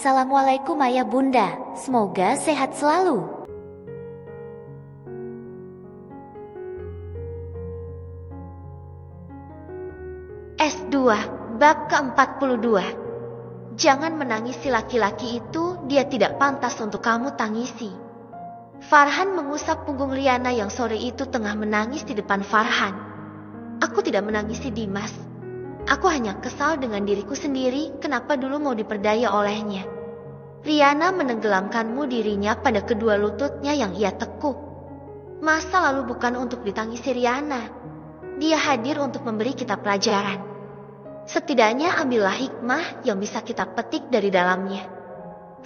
Assalamualaikum ayah bunda, semoga sehat selalu. S2, bab ke-42. Jangan menangisi laki-laki itu, dia tidak pantas untuk kamu tangisi. Farhan mengusap punggung Riana yang sore itu tengah menangis di depan Farhan. Aku tidak menangisi Dimas. Aku hanya kesal dengan diriku sendiri, kenapa dulu mau diperdaya olehnya. Riana menenggelamkanmu dirinya pada kedua lututnya yang ia tekuk. Masa lalu bukan untuk ditangisi Riana. Dia hadir untuk memberi kita pelajaran. Setidaknya ambillah hikmah yang bisa kita petik dari dalamnya.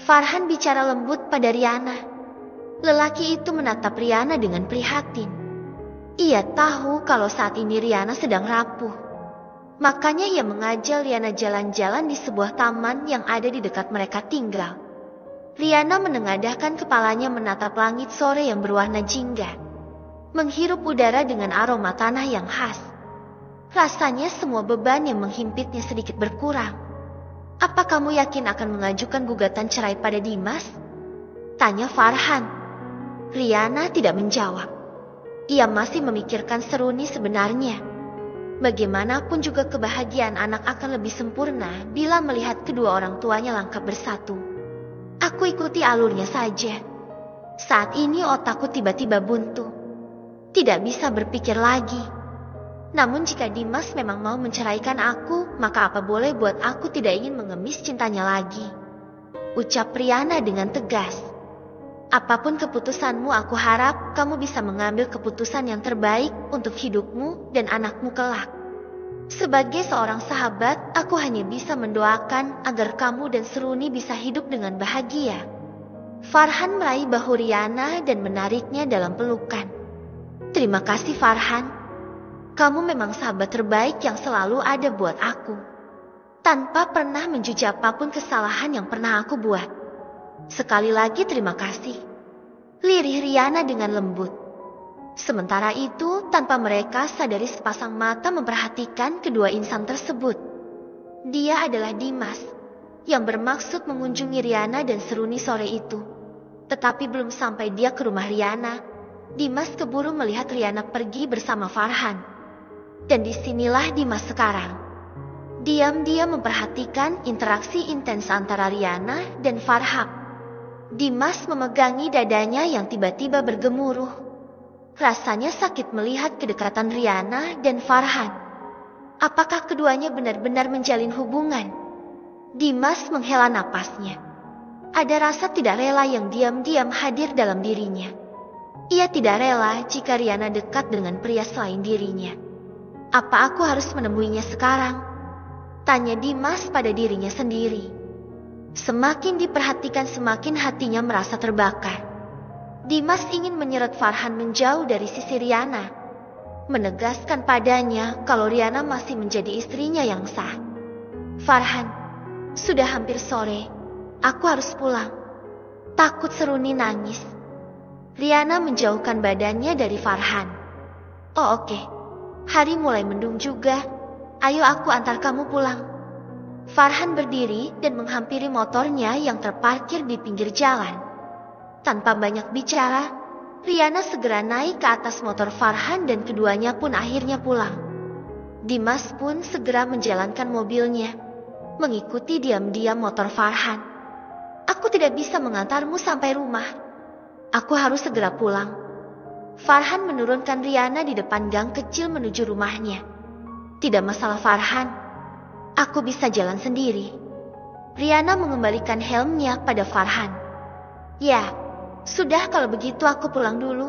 Farhan bicara lembut pada Riana. Lelaki itu menatap Riana dengan prihatin. Ia tahu kalau saat ini Riana sedang rapuh. Makanya ia mengajak Riana jalan-jalan di sebuah taman yang ada di dekat mereka tinggal. Riana menengadahkan kepalanya menatap langit sore yang berwarna jingga. Menghirup udara dengan aroma tanah yang khas. Rasanya semua beban yang menghimpitnya sedikit berkurang. Apa kamu yakin akan mengajukan gugatan cerai pada Dimas? Tanya Farhan. Riana tidak menjawab. Ia masih memikirkan seruni sebenarnya. Bagaimanapun juga kebahagiaan anak akan lebih sempurna bila melihat kedua orang tuanya lengkap bersatu. Aku ikuti alurnya saja. Saat ini otakku tiba-tiba buntu. Tidak bisa berpikir lagi. Namun jika Dimas memang mau menceraikan aku, maka apa boleh buat aku tidak ingin mengemis cintanya lagi. Ucap Riana dengan tegas. Apapun keputusanmu, aku harap kamu bisa mengambil keputusan yang terbaik untuk hidupmu dan anakmu kelak. Sebagai seorang sahabat, aku hanya bisa mendoakan agar kamu dan Seruni bisa hidup dengan bahagia. Farhan meraih bahu Riana dan menariknya dalam pelukan. Terima kasih Farhan. Kamu memang sahabat terbaik yang selalu ada buat aku. Tanpa pernah menjudge apapun kesalahan yang pernah aku buat. Sekali lagi terima kasih. Lirih Riana dengan lembut. Sementara itu, tanpa mereka sadari sepasang mata memperhatikan kedua insan tersebut. Dia adalah Dimas, yang bermaksud mengunjungi Riana dan Seruni sore itu. Tetapi belum sampai dia ke rumah Riana, Dimas keburu melihat Riana pergi bersama Farhan. Dan disinilah Dimas sekarang. Diam-diam memperhatikan interaksi intens antara Riana dan Farhan. Dimas memegangi dadanya yang tiba-tiba bergemuruh. Rasanya sakit melihat kedekatan Riana dan Farhan. Apakah keduanya benar-benar menjalin hubungan? Dimas menghela napasnya. Ada rasa tidak rela yang diam-diam hadir dalam dirinya. Ia tidak rela jika Riana dekat dengan pria selain dirinya. Apa aku harus menemuinya sekarang? Tanya Dimas pada dirinya sendiri. Semakin diperhatikan semakin hatinya merasa terbakar. Dimas ingin menyeret Farhan menjauh dari sisi Riana. Menegaskan padanya kalau Riana masih menjadi istrinya yang sah. Farhan, sudah hampir sore. Aku harus pulang. Takut Seruni nangis. Riana menjauhkan badannya dari Farhan. Oh oke. Hari mulai mendung juga. Ayo aku antar kamu pulang. Farhan berdiri dan menghampiri motornya yang terparkir di pinggir jalan. Tanpa banyak bicara, Riana segera naik ke atas motor Farhan dan keduanya pun akhirnya pulang. Dimas pun segera menjalankan mobilnya, mengikuti diam-diam motor Farhan. Aku tidak bisa mengantarmu sampai rumah. Aku harus segera pulang. Farhan menurunkan Riana di depan gang kecil menuju rumahnya. Tidak masalah Farhan. Aku bisa jalan sendiri. Riana mengembalikan helmnya pada Farhan. Ya, sudah kalau begitu aku pulang dulu.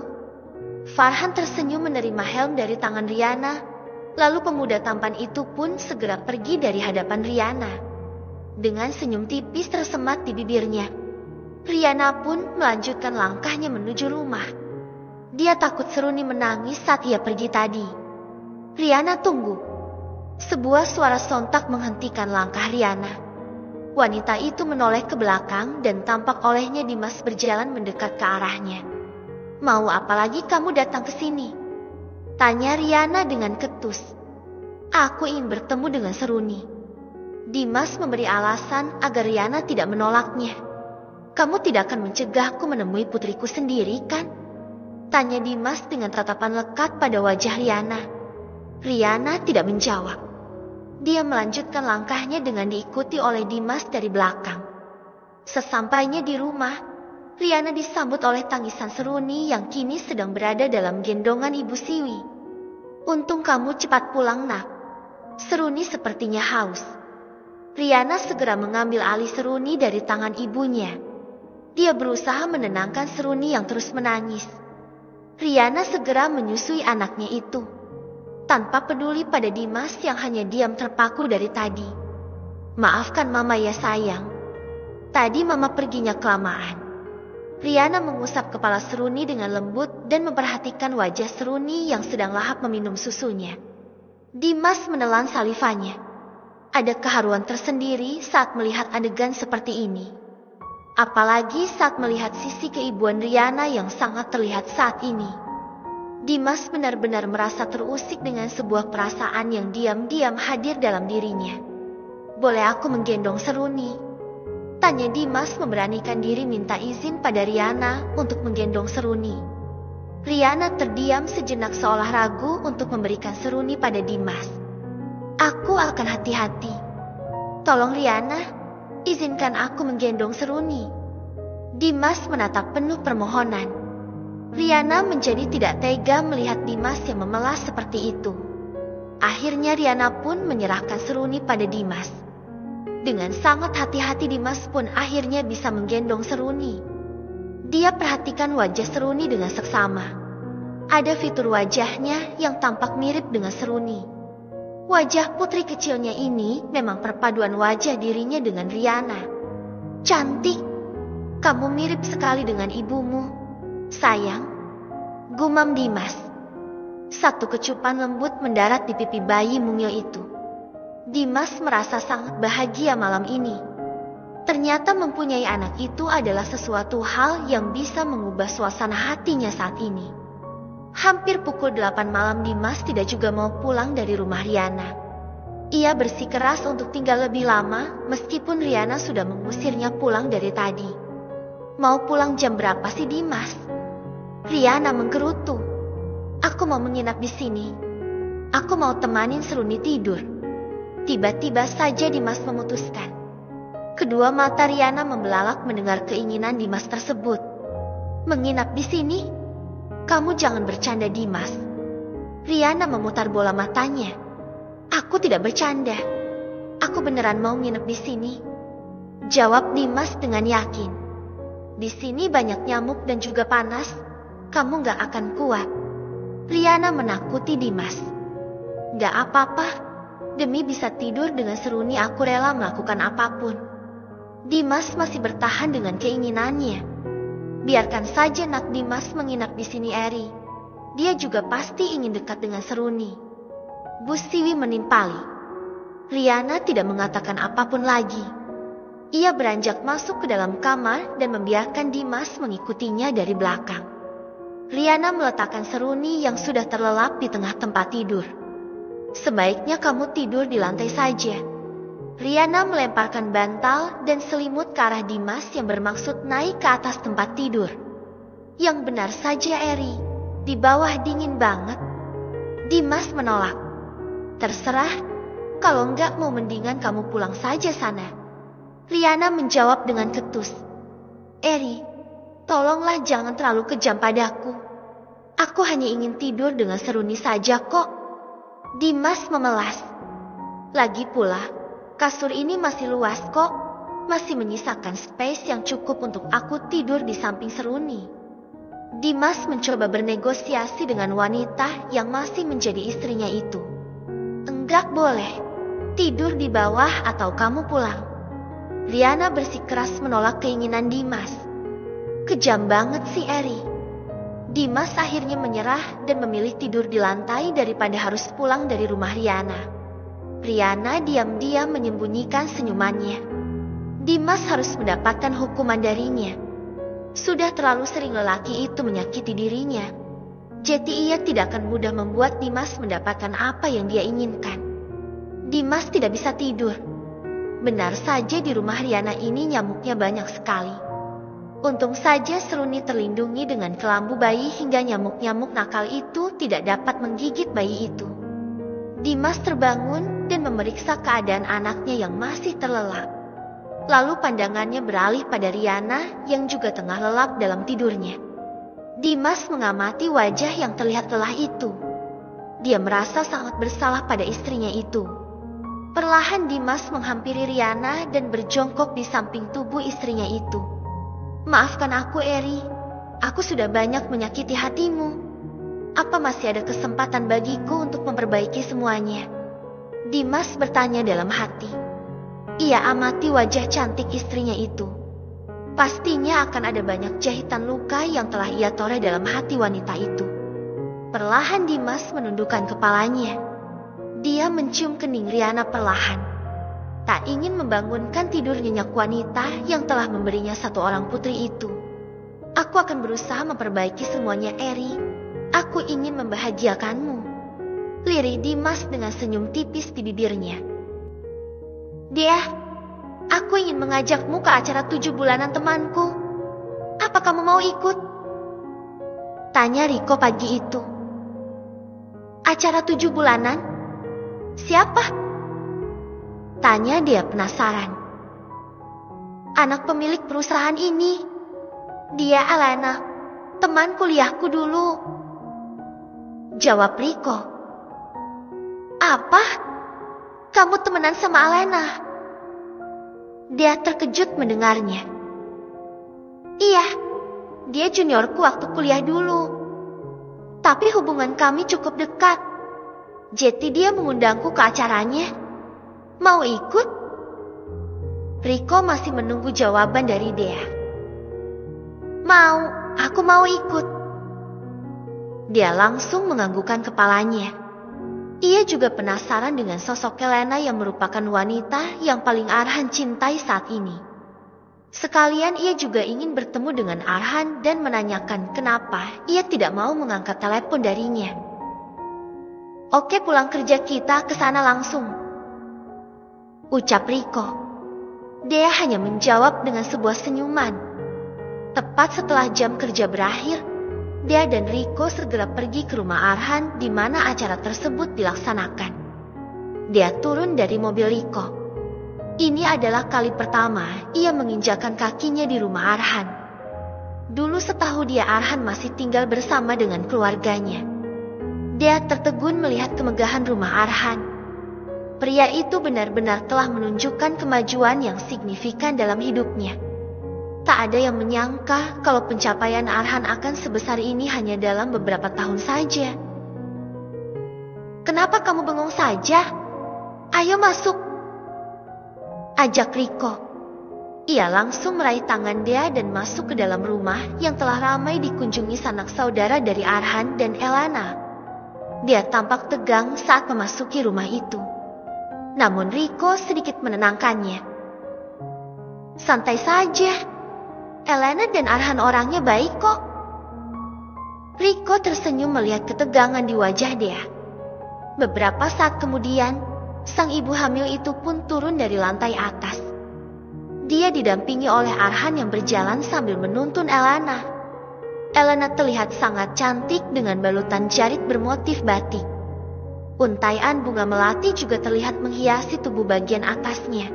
Farhan tersenyum menerima helm dari tangan Riana. Lalu pemuda tampan itu pun segera pergi dari hadapan Riana. Dengan senyum tipis tersemat di bibirnya. Riana pun melanjutkan langkahnya menuju rumah. Dia takut Seruni menangis saat ia pergi tadi. Riana, tunggu. Sebuah suara sontak menghentikan langkah Riana. Wanita itu menoleh ke belakang dan tampak olehnya Dimas berjalan mendekat ke arahnya. Mau apa lagi kamu datang ke sini? Tanya Riana dengan ketus. Aku ingin bertemu dengan Seruni. Dimas memberi alasan agar Riana tidak menolaknya. Kamu tidak akan mencegahku menemui putriku sendiri, kan? Tanya Dimas dengan tatapan lekat pada wajah Riana. Riana tidak menjawab. Dia melanjutkan langkahnya dengan diikuti oleh Dimas dari belakang. Sesampainya di rumah, Riana disambut oleh tangisan Seruni yang kini sedang berada dalam gendongan Ibu Siwi. Untung kamu cepat pulang, nak. Seruni sepertinya haus. Riana segera mengambil alih Seruni dari tangan ibunya. Dia berusaha menenangkan Seruni yang terus menangis. Riana segera menyusui anaknya itu, tanpa peduli pada Dimas yang hanya diam terpaku dari tadi. Maafkan mama ya sayang. Tadi mama perginya kelamaan. Riana mengusap kepala Seruni dengan lembut dan memperhatikan wajah Seruni yang sedang lahap meminum susunya. Dimas menelan salivanya. Ada keharuan tersendiri saat melihat adegan seperti ini. Apalagi saat melihat sisi keibuan Riana yang sangat terlihat saat ini. Dimas benar-benar merasa terusik dengan sebuah perasaan yang diam-diam hadir dalam dirinya. Boleh aku menggendong Seruni? Tanya Dimas memberanikan diri minta izin pada Riana untuk menggendong Seruni. Riana terdiam sejenak seolah ragu untuk memberikan Seruni pada Dimas. Aku akan hati-hati. Tolong Riana, izinkan aku menggendong Seruni. Dimas menatap penuh permohonan. Riana menjadi tidak tega melihat Dimas yang memelas seperti itu. Akhirnya Riana pun menyerahkan Seruni pada Dimas. Dengan sangat hati-hati Dimas pun akhirnya bisa menggendong Seruni. Dia perhatikan wajah Seruni dengan seksama. Ada fitur wajahnya yang tampak mirip dengan Seruni. Wajah putri kecilnya ini memang perpaduan wajah dirinya dengan Riana. Cantik, kamu mirip sekali dengan ibumu, sayang. Gumam Dimas. Satu kecupan lembut mendarat di pipi bayi mungil itu. Dimas merasa sangat bahagia malam ini. Ternyata mempunyai anak itu adalah sesuatu hal yang bisa mengubah suasana hatinya saat ini. Hampir pukul 8 malam Dimas tidak juga mau pulang dari rumah Riana. Ia bersikeras untuk tinggal lebih lama meskipun Riana sudah mengusirnya pulang dari tadi. Mau pulang jam berapa sih Dimas? Riana menggerutu. Aku mau menginap di sini. Aku mau temanin Seruni tidur. Tiba-tiba saja Dimas memutuskan. Kedua mata Riana membelalak mendengar keinginan Dimas tersebut. Menginap di sini? Kamu jangan bercanda Dimas. Riana memutar bola matanya. Aku tidak bercanda. Aku beneran mau nginep di sini. Jawab Dimas dengan yakin. Di sini banyak nyamuk dan juga panas. Kamu gak akan kuat. Riana menakuti Dimas. Gak apa-apa. Demi bisa tidur dengan Seruni aku rela melakukan apapun. Dimas masih bertahan dengan keinginannya. Biarkan saja nak Dimas menginap di sini Eri. Dia juga pasti ingin dekat dengan Seruni. Bu Siwi menimpali. Riana tidak mengatakan apapun lagi. Ia beranjak masuk ke dalam kamar dan membiarkan Dimas mengikutinya dari belakang. Riana meletakkan Seruni yang sudah terlelap di tengah tempat tidur. Sebaiknya kamu tidur di lantai saja. Riana melemparkan bantal dan selimut ke arah Dimas yang bermaksud naik ke atas tempat tidur. Yang benar saja Eri, di bawah dingin banget. Dimas menolak. Terserah, kalau enggak mau mendingan kamu pulang saja sana. Riana menjawab dengan ketus. Eri, tolonglah jangan terlalu kejam padaku. Aku hanya ingin tidur dengan Seruni saja kok. Dimas memelas. Lagi pula, kasur ini masih luas kok, masih menyisakan space yang cukup untuk aku tidur di samping Seruni. Dimas mencoba bernegosiasi dengan wanita yang masih menjadi istrinya itu. Enggak boleh, tidur di bawah atau kamu pulang. Riana bersikeras menolak keinginan Dimas. Kejam banget sih Eri. Dimas akhirnya menyerah dan memilih tidur di lantai daripada harus pulang dari rumah Riana. Riana diam-diam menyembunyikan senyumannya. Dimas harus mendapatkan hukuman darinya. Sudah terlalu sering lelaki itu menyakiti dirinya. Jadi ia tidak akan mudah membuat Dimas mendapatkan apa yang dia inginkan. Dimas tidak bisa tidur. Benar saja di rumah Riana ini nyamuknya banyak sekali. Untung saja Seruni terlindungi dengan kelambu bayi hingga nyamuk-nyamuk nakal itu tidak dapat menggigit bayi itu. Dimas terbangun dan memeriksa keadaan anaknya yang masih terlelap. Lalu pandangannya beralih pada Riana yang juga tengah lelap dalam tidurnya. Dimas mengamati wajah yang terlihat lelah itu. Dia merasa sangat bersalah pada istrinya itu. Perlahan Dimas menghampiri Riana dan berjongkok di samping tubuh istrinya itu. "Maafkan aku, Eri. Aku sudah banyak menyakiti hatimu. Apa masih ada kesempatan bagiku untuk memperbaiki semuanya?" Dimas bertanya dalam hati. Ia amati wajah cantik istrinya itu. Pastinya akan ada banyak jahitan luka yang telah ia toreh dalam hati wanita itu. Perlahan Dimas menundukkan kepalanya. Dia mencium kening Riana perlahan. Tak ingin membangunkan tidur nyenyak wanita yang telah memberinya satu orang putri itu. "Aku akan berusaha memperbaiki semuanya, Eri. Aku ingin membahagiakanmu," lirih Dimas dengan senyum tipis di bibirnya. "Dia, aku ingin mengajakmu ke acara 7 bulanan temanku. Apa kamu mau ikut?" tanya Riko pagi itu. "Acara 7 bulanan? Siapa?" tanya dia penasaran. "Anak pemilik perusahaan ini. Dia Alana, teman kuliahku dulu," jawab Riko. "Apa? Kamu temenan sama Alana?" Dia terkejut mendengarnya. "Iya, dia juniorku waktu kuliah dulu. Tapi hubungan kami cukup dekat. Jadi dia mengundangku ke acaranya. Mau ikut?" Riko masih menunggu jawaban dari dia. Aku mau ikut." Dia langsung menganggukkan kepalanya. Ia juga penasaran dengan sosok Elena yang merupakan wanita yang paling Arhan cintai saat ini. Sekalian ia juga ingin bertemu dengan Arhan dan menanyakan kenapa ia tidak mau mengangkat telepon darinya. "Oke, pulang kerja kita ke sana langsung," ucap Riko. Dia hanya menjawab dengan sebuah senyuman. Tepat setelah jam kerja berakhir, dia dan Riko segera pergi ke rumah Arhan di mana acara tersebut dilaksanakan. Dia turun dari mobil Riko. Ini adalah kali pertama ia menginjakan kakinya di rumah Arhan. Dulu setahu dia Arhan masih tinggal bersama dengan keluarganya. Dia tertegun melihat kemegahan rumah Arhan. Pria itu benar-benar telah menunjukkan kemajuan yang signifikan dalam hidupnya. Tak ada yang menyangka kalau pencapaian Arhan akan sebesar ini hanya dalam beberapa tahun saja. "Kenapa kamu bengong saja? Ayo masuk," ajak Riko. Ia langsung meraih tangan dia dan masuk ke dalam rumah yang telah ramai dikunjungi sanak saudara dari Arhan dan Elana. Dia tampak tegang saat memasuki rumah itu. Namun Riko sedikit menenangkannya. "Santai saja. Elena dan Arhan orangnya baik kok." Riko tersenyum melihat ketegangan di wajah dia. Beberapa saat kemudian, sang ibu hamil itu pun turun dari lantai atas. Dia didampingi oleh Arhan yang berjalan sambil menuntun Elana. Elena terlihat sangat cantik dengan balutan jarit bermotif batik. Untaian bunga melati juga terlihat menghiasi tubuh bagian atasnya.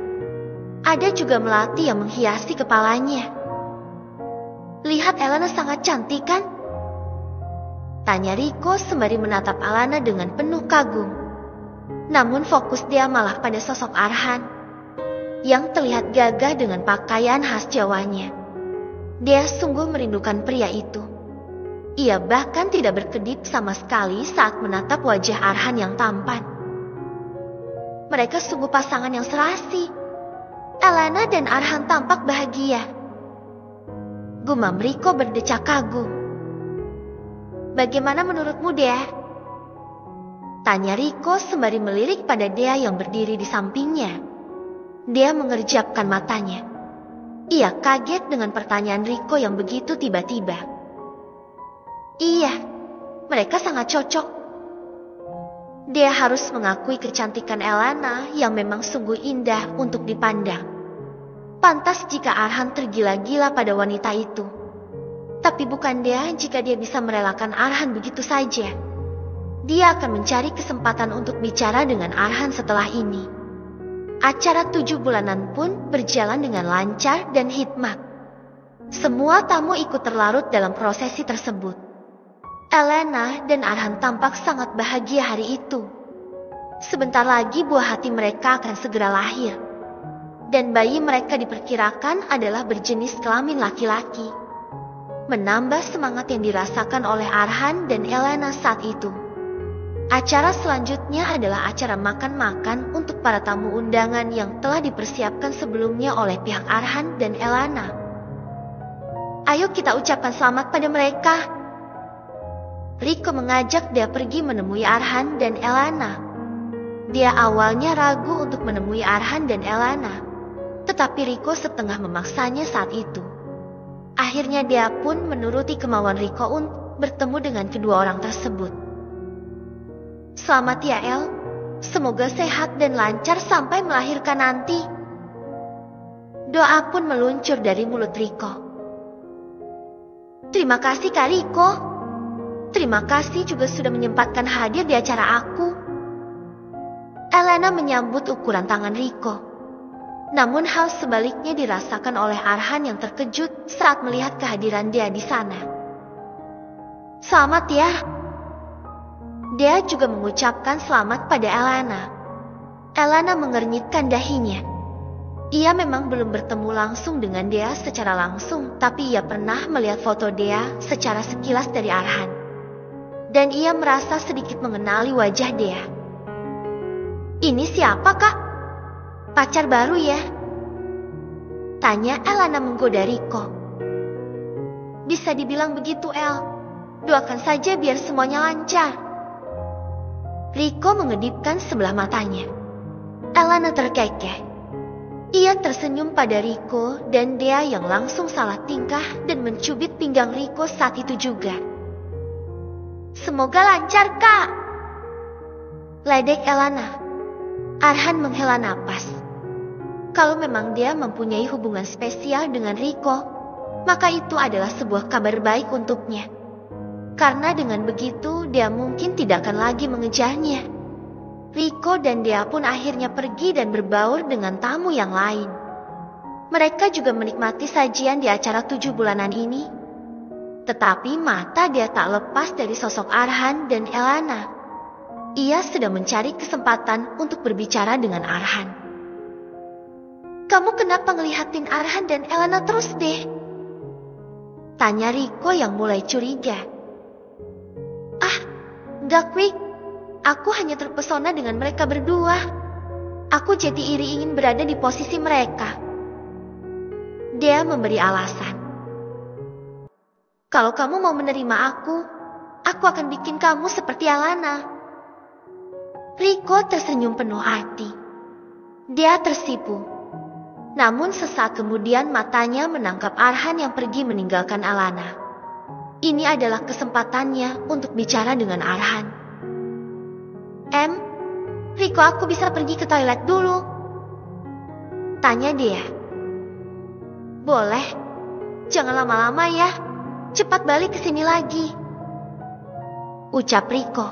Ada juga melati yang menghiasi kepalanya. "Lihat, Elena sangat cantik kan?" tanya Riko sembari menatap Alana dengan penuh kagum. Namun fokus dia malah pada sosok Arhan yang terlihat gagah dengan pakaian khas Jawanya. Dia sungguh merindukan pria itu. Ia bahkan tidak berkedip sama sekali saat menatap wajah Arhan yang tampan. Mereka sungguh pasangan yang serasi. Elena dan Arhan tampak bahagia. Gumam Riko berdecak kagum. "Bagaimana menurutmu, Dea?" tanya Riko sembari melirik pada Dea yang berdiri di sampingnya. Dia mengerjapkan matanya. Ia kaget dengan pertanyaan Riko yang begitu tiba-tiba. Iya, mereka sangat cocok. Dia harus mengakui kecantikan Elena yang memang sungguh indah untuk dipandang. Pantas jika Arhan tergila-gila pada wanita itu. Tapi bukan dia jika dia bisa merelakan Arhan begitu saja. Dia akan mencari kesempatan untuk bicara dengan Arhan setelah ini. Acara 7 bulanan pun berjalan dengan lancar dan hikmat. Semua tamu ikut terlarut dalam prosesi tersebut. Elena dan Arhan tampak sangat bahagia hari itu. Sebentar lagi buah hati mereka akan segera lahir. Dan bayi mereka diperkirakan adalah berjenis kelamin laki-laki. Menambah semangat yang dirasakan oleh Arhan dan Elena saat itu. Acara selanjutnya adalah acara makan-makan untuk para tamu undangan yang telah dipersiapkan sebelumnya oleh pihak Arhan dan Elena. Ayo kita ucapkan selamat pada mereka. Riko mengajak dia pergi menemui Arhan dan Elena. Dia awalnya ragu untuk menemui Arhan dan Elena, tetapi Riko setengah memaksanya saat itu. Akhirnya dia pun menuruti kemauan Riko untuk bertemu dengan kedua orang tersebut. Selamat ya El, semoga sehat dan lancar sampai melahirkan nanti. Doa pun meluncur dari mulut Riko. Terima kasih Kak Riko. Terima kasih juga sudah menyempatkan hadir di acara aku. Elena menyambut ukuran tangan Riko. Namun hal sebaliknya dirasakan oleh Arhan yang terkejut saat melihat kehadiran dia di sana. Selamat ya. Dia juga mengucapkan selamat pada Elena. Elena mengernyitkan dahinya. Ia memang belum bertemu langsung dengan dia secara langsung, tapi ia pernah melihat foto dia secara sekilas dari Arhan. Dan ia merasa sedikit mengenali wajah dia. Ini siapa kak? Pacar baru ya? Tanya Elena menggoda Riko. Bisa dibilang begitu El. Doakan saja biar semuanya lancar. Riko mengedipkan sebelah matanya. Elena terkekeh. Ia tersenyum pada Riko dan dia yang langsung salah tingkah dan mencubit pinggang Riko saat itu juga. Semoga lancar kak. Ledek Elena. Arhan menghela napas. Kalau memang dia mempunyai hubungan spesial dengan Riko, maka itu adalah sebuah kabar baik untuknya. Karena dengan begitu dia mungkin tidak akan lagi mengejarnya. Riko dan dia pun akhirnya pergi dan berbaur dengan tamu yang lain. Mereka juga menikmati sajian di acara 7 bulanan ini. Tetapi mata dia tak lepas dari sosok Arhan dan Elena. Ia sedang mencari kesempatan untuk berbicara dengan Arhan. Kamu kenapa ngelihatin Arhan dan Elena terus deh? Tanya Riko yang mulai curiga. Enggak, Rick. Aku hanya terpesona dengan mereka berdua. Aku jadi iri ingin berada di posisi mereka. Dia memberi alasan. Kalau kamu mau menerima aku akan bikin kamu seperti Alana. Riko tersenyum penuh arti. Dia tersipu. Namun sesaat kemudian matanya menangkap Arhan yang pergi meninggalkan Alana. Ini adalah kesempatannya untuk bicara dengan Arhan. Riko, aku bisa pergi ke toilet dulu? Tanya dia. Boleh. Jangan lama-lama ya. Cepat balik ke sini lagi. Ucap Riko.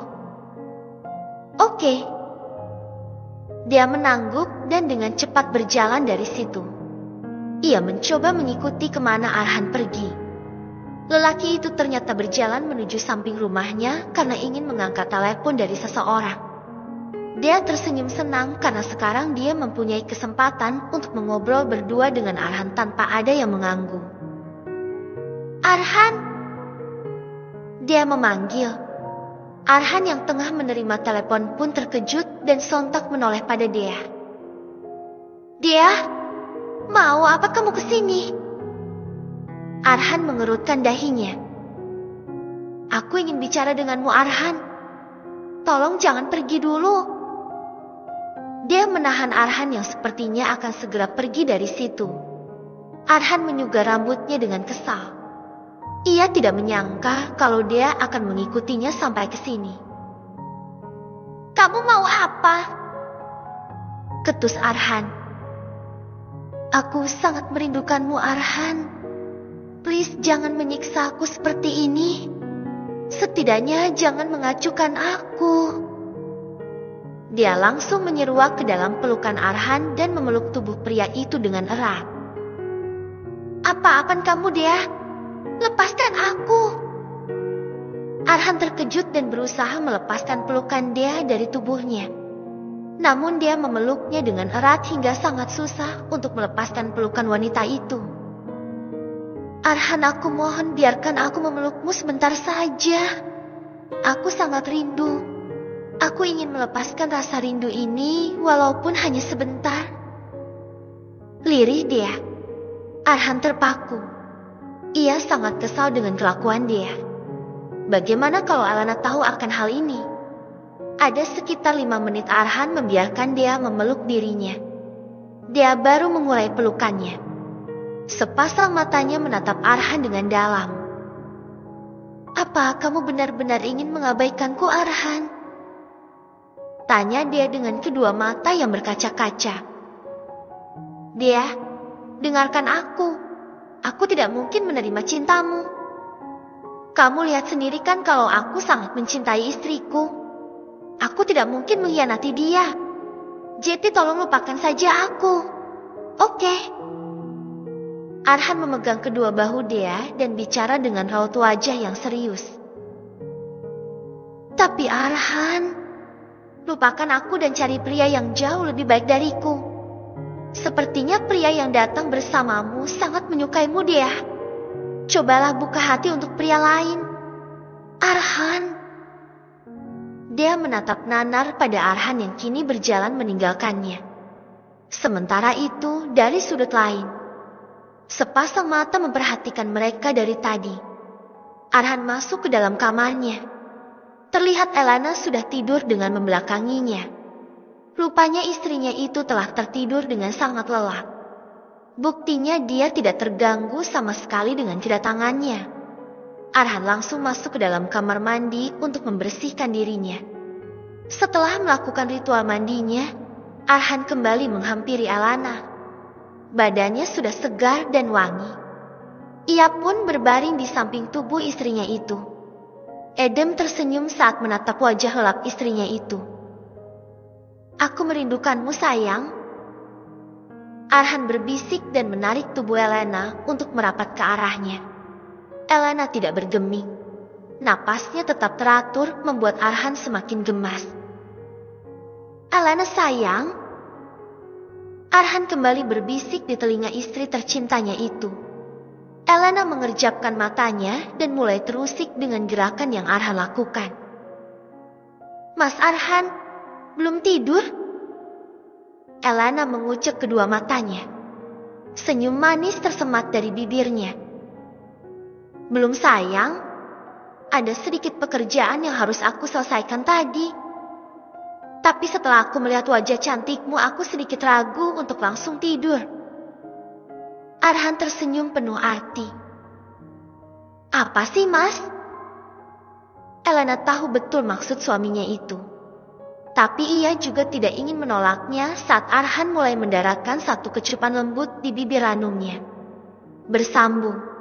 Oke. Dia mengangguk dan dengan cepat berjalan dari situ. Ia mencoba mengikuti kemana Arhan pergi. Lelaki itu ternyata berjalan menuju samping rumahnya karena ingin mengangkat telepon dari seseorang. Dia tersenyum senang karena sekarang dia mempunyai kesempatan untuk mengobrol berdua dengan Arhan tanpa ada yang mengganggu. Arhan! Dia memanggil. Arhan yang tengah menerima telepon pun terkejut dan sontak menoleh pada dia. Dia, mau apa kamu kesini? Arhan mengerutkan dahinya. Aku ingin bicara denganmu, Arhan. Tolong jangan pergi dulu. Dia menahan Arhan yang sepertinya akan segera pergi dari situ. Arhan menyugar rambutnya dengan kesal. Ia tidak menyangka kalau dia akan mengikutinya sampai ke sini. "Kamu mau apa?" ketus Arhan. "Aku sangat merindukanmu, Arhan. Please jangan menyiksa aku seperti ini. Setidaknya jangan mengacuhkan aku." Dia langsung menyeruak ke dalam pelukan Arhan dan memeluk tubuh pria itu dengan erat. "Apa-apaan kamu, dia? Lepaskan aku!" Arhan terkejut dan berusaha melepaskan pelukan dia dari tubuhnya. Namun dia memeluknya dengan erat hingga sangat susah untuk melepaskan pelukan wanita itu. "Arhan, aku mohon biarkan aku memelukmu sebentar saja. Aku sangat rindu. Aku ingin melepaskan rasa rindu ini walaupun hanya sebentar." Lirih dia. Arhan terpaku. Ia sangat kesal dengan kelakuan dia. Bagaimana kalau Elena tahu akan hal ini? Ada sekitar 5 menit Arhan membiarkan dia memeluk dirinya. Dia baru memulai pelukannya. Sepasang matanya menatap Arhan dengan dalam. "Apa kamu benar-benar ingin mengabaikanku, Arhan?" tanya dia dengan kedua mata yang berkaca-kaca. "Dia, dengarkan aku. Aku tidak mungkin menerima cintamu. Kamu lihat sendiri kan kalau aku sangat mencintai istriku. Aku tidak mungkin mengkhianati dia. Jadi tolong lupakan saja aku. Oke?" Arhan memegang kedua bahu dia dan bicara dengan raut wajah yang serius. "Tapi Arhan, lupakan aku dan cari pria yang jauh lebih baik dariku. Sepertinya pria yang datang bersamamu sangat menyukaimu, dia. Cobalah buka hati untuk pria lain. Arhan." Dia menatap nanar pada Arhan yang kini berjalan meninggalkannya. Sementara itu, dari sudut lain, sepasang mata memperhatikan mereka dari tadi. Arhan masuk ke dalam kamarnya. Terlihat Elena sudah tidur dengan membelakanginya. Rupanya istrinya itu telah tertidur dengan sangat lelap. Buktinya dia tidak terganggu sama sekali dengan kedatangannya. Arhan langsung masuk ke dalam kamar mandi untuk membersihkan dirinya. Setelah melakukan ritual mandinya, Arhan kembali menghampiri Elena. Badannya sudah segar dan wangi. Ia pun berbaring di samping tubuh istrinya itu. Edem tersenyum saat menatap wajah lelap istrinya itu. "Aku merindukanmu, sayang." Arhan berbisik dan menarik tubuh Elena untuk merapat ke arahnya. Elena tidak bergeming. Napasnya tetap teratur membuat Arhan semakin gemas. "Elena, sayang." Arhan kembali berbisik di telinga istri tercintanya itu. Elena mengerjapkan matanya dan mulai terusik dengan gerakan yang Arhan lakukan. "Mas Arhan, belum tidur?" Elena mengucek kedua matanya. Senyum manis tersemat dari bibirnya. "Belum, sayang. Ada sedikit pekerjaan yang harus aku selesaikan tadi. Tapi setelah aku melihat wajah cantikmu, aku sedikit ragu untuk langsung tidur." Arhan tersenyum penuh arti. "Apa sih, Mas?" Elena tahu betul maksud suaminya itu. Tapi ia juga tidak ingin menolaknya saat Arhan mulai mendaratkan satu kecupan lembut di bibir ranumnya. Bersambung.